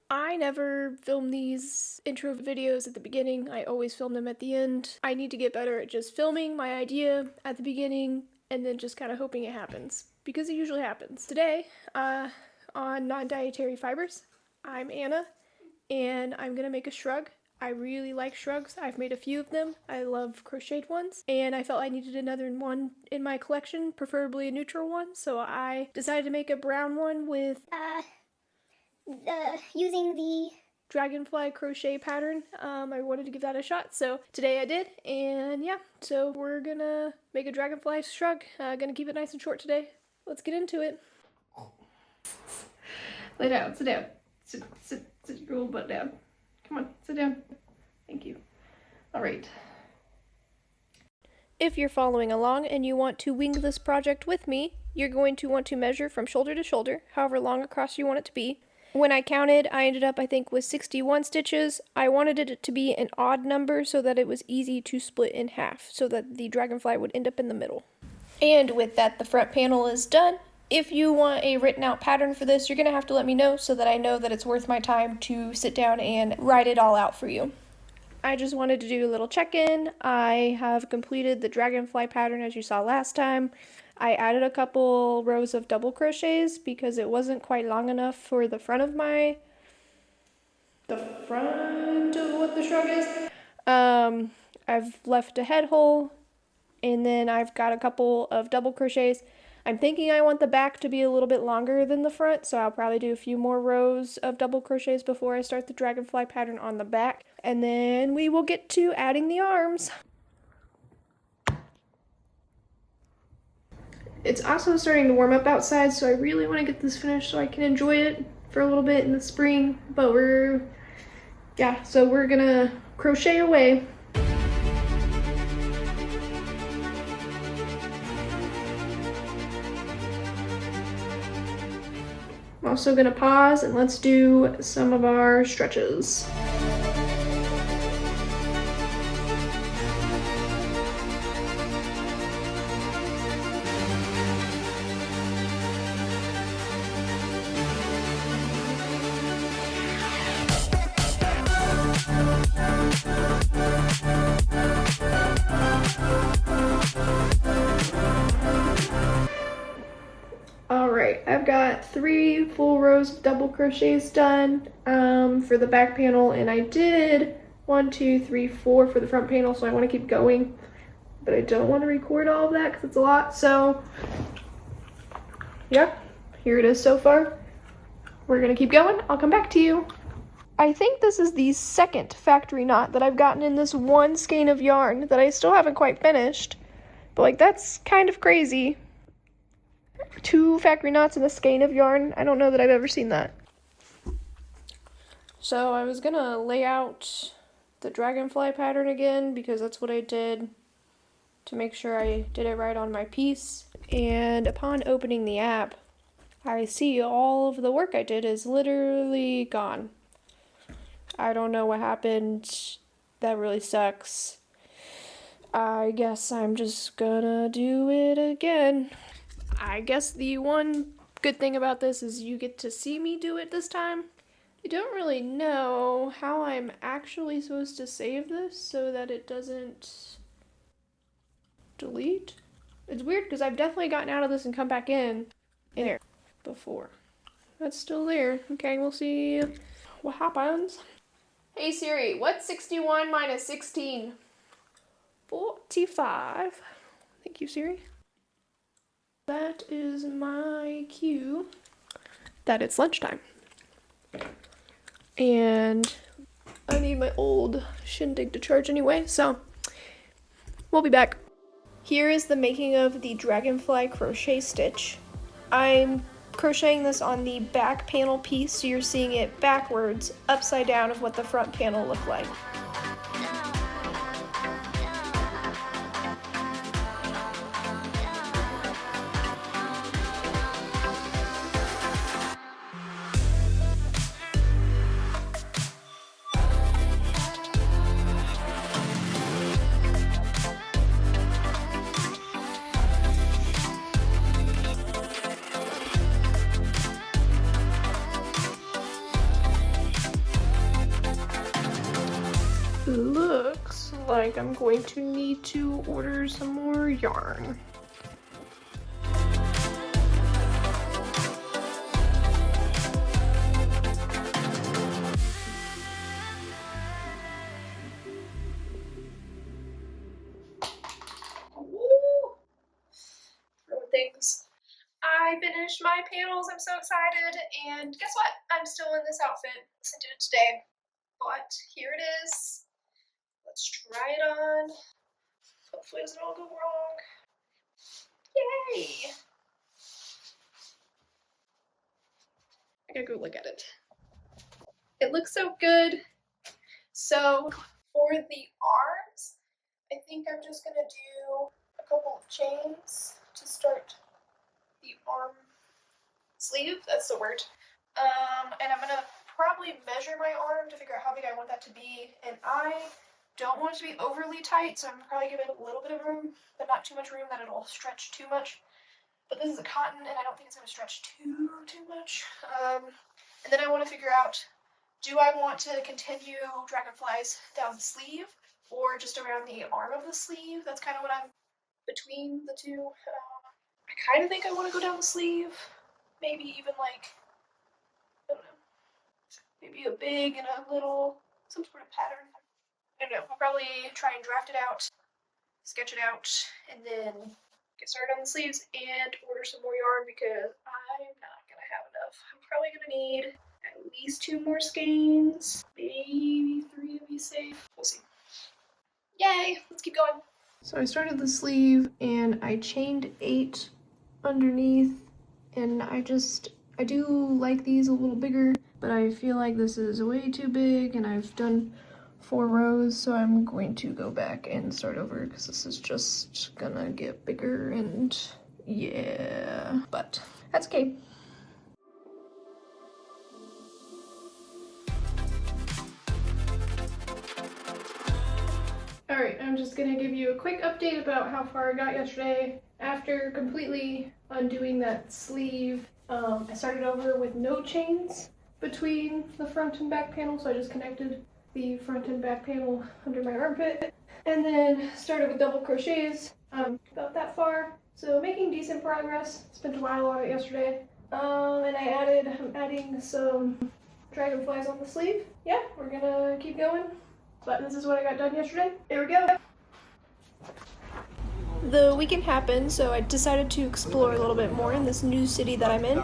I never film these intro videos at the beginning. I always film them at the end. I need to get better at just filming my idea at the beginning and then just kind of hoping it happens, because it usually happens. Today, on non-dietary fibers, I'm Anna, and I'm gonna make a shrug. I really like shrugs. I've made a few of them. I love crocheted ones, and I felt I needed another one in my collection, preferably a neutral one, so I decided to make a brown one with using the dragonfly crochet pattern. I wanted to give that a shot, so today I did, and yeah, so we're gonna make a dragonfly shrug. Gonna keep it nice and short today. Let's get into it. Lay down, sit down. Sit your old butt down. Come on, sit down. Thank you. All right. If you're following along and you want to wing this project with me, you're going to want to measure from shoulder to shoulder, however long across you want it to be. When I counted, I ended up, I think, with 61 stitches. I wanted it to be an odd number so that it was easy to split in half, so that the dragonfly would end up in the middle. And with that, the front panel is done. If you want a written out pattern for this, you're going to have to let me know so that I know that it's worth my time to sit down and write it all out for you. I just wanted to do a little check-in. I have completed the dragonfly pattern as you saw last time. I added a couple rows of double crochets because it wasn't quite long enough for the front of what the shrug is. I've left a head hole, and then I've got a couple of double crochets. I'm thinking I want the back to be a little bit longer than the front, so I'll probably do a few more rows of double crochets before I start the dragonfly pattern on the back, and then we will get to adding the arms. It's also starting to warm up outside, so I really want to get this finished so I can enjoy it for a little bit in the spring, but we're gonna crochet away. I'm also gonna pause and let's do some of our stretches. Alright, I've got 3 full rows of double crochets done for the back panel, and I did 1, 2, 3, 4 for the front panel, so I want to keep going, but I don't want to record all of that because it's a lot. So yeah, here it is so far. We're gonna keep going. I'll come back to you. I think this is the second factory knot that I've gotten in this one skein of yarn that I still haven't quite finished, but like, that's kind of crazy. 2 factory knots in a skein of yarn. I don't know that I've ever seen that. So I was gonna lay out the dragonfly pattern again because that's what I did to make sure I did it right on my piece. And upon opening the app, I see all of the work I did is literally gone. I don't know what happened. That really sucks. I guess I'm just gonna do it again. I guess the one good thing about this is you get to see me do it this time. I don't really know how I'm actually supposed to save this so that it doesn't delete. It's weird because I've definitely gotten out of this and come back in there before. That's still there. Okay, we'll see what happens. Hey Siri, what's 61 minus 16? 45. Thank you, Siri. That is my cue that it's lunchtime. And I need my old shindig to charge anyway, so we'll be back. Here is the making of the dragonfly crochet stitch. I'm crocheting this on the back panel piece, so you're seeing it backwards, upside down of what the front panel looked like. Looks like I'm going to need to order some more yarn. Things. I finished my panels. I'm so excited, and guess what? I'm still in this outfit. I did it today, but here it is. Let's try it on. Hopefully it doesn't all go wrong. Yay! I gotta go look at it. It looks so good. So for the arms, I think I'm just gonna do a couple of chains to start the arm sleeve, that's the word. And I'm gonna probably measure my arm to figure out how big I want that to be. And I don't want it to be overly tight, so I'm gonna probably give it a little bit of room, but not too much room that it'll stretch too much. But this is a cotton, and I don't think it's gonna stretch too much. And then I want to figure out, do I want to continue dragonflies down the sleeve or just around the arm of the sleeve? That's kind of what I'm between the two. I kind of think I want to go down the sleeve. Maybe even like, I don't know, maybe a big and a little, some sort of pattern. I don't know, I'll probably try and draft it out, sketch it out, and then get started on the sleeves and order some more yarn because I'm not going to have enough. I'm probably going to need at least 2 more skeins, maybe 3 to be safe. We'll see. Yay, let's keep going. So I started the sleeve and I chained 8 underneath, and I do like these a little bigger, but I feel like this is way too big and I've done 4 rows, so I'm going to go back and start over because this is just gonna get bigger, and yeah, but that's okay. Alright, I'm just gonna give you a quick update about how far I got yesterday. After completely undoing that sleeve, I started over with no chains between the front and back panel, so I just connected the front and back panel under my armpit, and then started with double crochets about that far, so making decent progress. Spent a while on it yesterday, and I'm adding some dragonflies on the sleeve. Yeah, we're gonna keep going, but this is what I got done yesterday. Here we go. The weekend happened, so I decided to explore a little bit more in this new city that I'm in.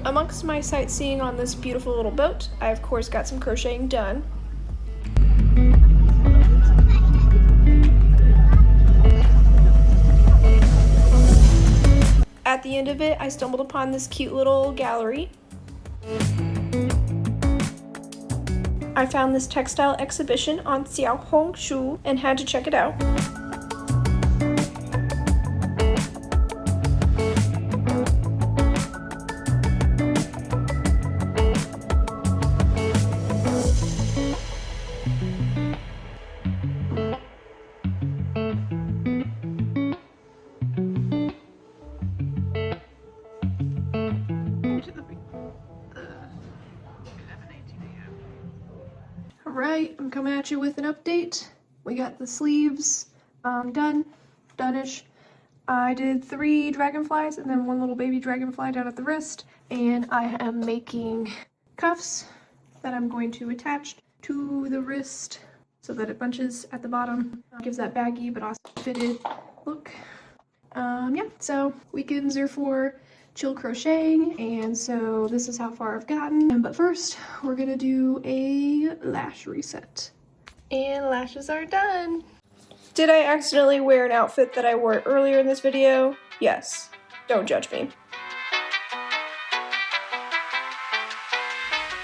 Amongst my sightseeing on this beautiful little boat, I of course got some crocheting done. At the end of it, I stumbled upon this cute little gallery. I found this textile exhibition on Xiaohongshu and had to check it out. Alright, I'm coming at you with an update. We got the sleeves done-ish. I did 3 dragonflies and then 1 little baby dragonfly down at the wrist, and I am making cuffs that I'm going to attach to the wrist so that it bunches at the bottom. Gives that baggy but also fitted look. Yeah, so weekends are for chill crocheting, and so this is how far I've gotten. But first, we're gonna do a lash reset. And lashes are done. Did I accidentally wear an outfit that I wore earlier in this video? Yes. Don't judge me.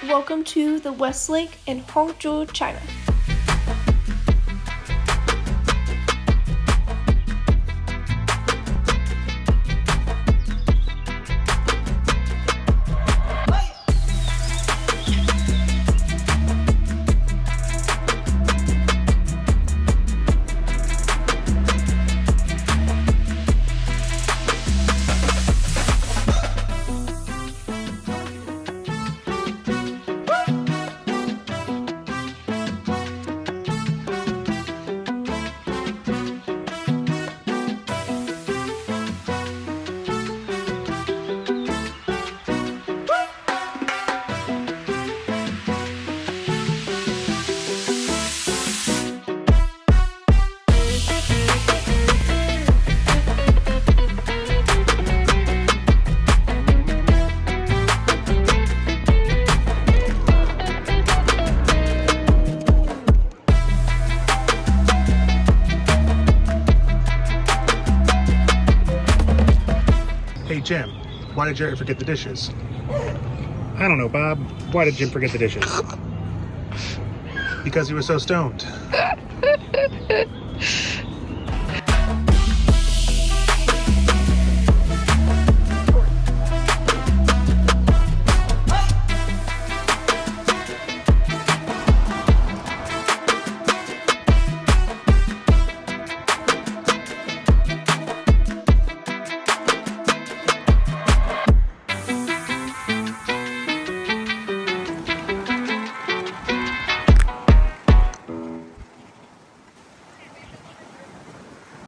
Welcome to the Westlake in Hangzhou, China. Jim, why did Jerry forget the dishes? I don't know, Bob. Why did Jim forget the dishes? Because he was so stoned.